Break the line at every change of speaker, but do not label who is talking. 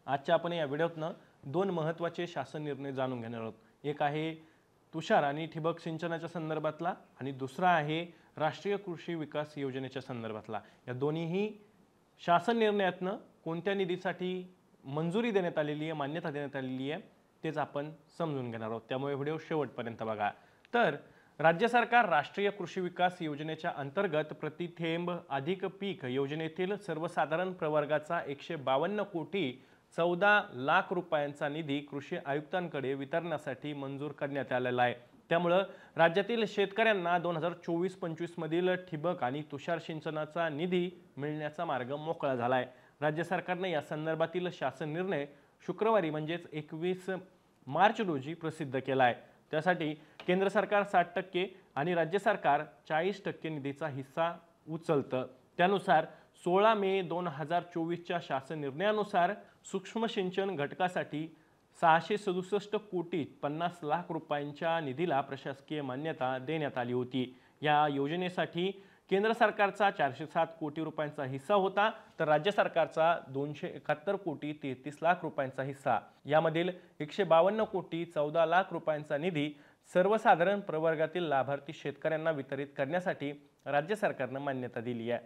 आजच्या आपण या व्हिडिओतनं दोन महत्त्वाचे शासन निर्णय जाणून घेणार आहोत। एक आहे तुषार आणि ठिबक सिंचनाच्या संदर्भातला आणि दुसरा आहे राष्ट्रीय कृषी विकास योजनेच्या संदर्भातला। या दोन्हीही शासन निर्णयातनं कोणत्या निधीसाठी मंजुरी देण्यात आलेली आहे, मान्यता देण्यात आलेली आहे तेच आपण समजून घेणार आहोत। त्यामुळे व्हिडिओ शेवटपर्यंत बघा। तर राज्य सरकार राष्ट्रीय कृषी विकास योजनेच्या अंतर्गत प्रति थेंब अधिक पीक योजनेतील सर्वसाधारण प्रवर्गाचा 152 कोटी 14 लाख रुपयांचा निधी कृषी आयुक्तांकडे वितरणासाठी मंजूर करण्यात आलेला आहे। त्यामुळे राज्यातील शेतकऱ्यांना 2024-25 मधील ठिबक आणि तुषार सिंचनाचा निधी मिळण्याचा मार्ग मोकळा झाला आहे। राज्य सरकारने या संदर्भातील शासन निर्णय शुक्रवारी म्हणजेच 21 मार्च रोजी प्रसिद्ध केला आहे। त्यासाठी केंद्र सरकार 60% आणि राज्य सरकार 40% निधीचा हिस्सा उचलतं। त्यानुसार 16 मे 2024 च्या शासन निर्णयानुसार सूक्ष्म सिंचन घटकासाठी 667 कोटी 50 लाख रुपयांच्या निधीला प्रशासकीय मान्यता देण्यात आली होती। या योजनेसाठी केंद्र सरकारचा 407 कोटी रुपयांचा हिस्सा होता, तर राज्य सरकारचा 271 कोटी 33 लाख रुपयांचा हिस्सा। यामधील 152 कोटी 14 लाख रुपयांचा निधी सर्वसाधारण प्रवर्गातील लाभार्थी शेतकऱ्यांना वितरित करण्यासाठी राज्य सरकारने मान्यता दिली आहे।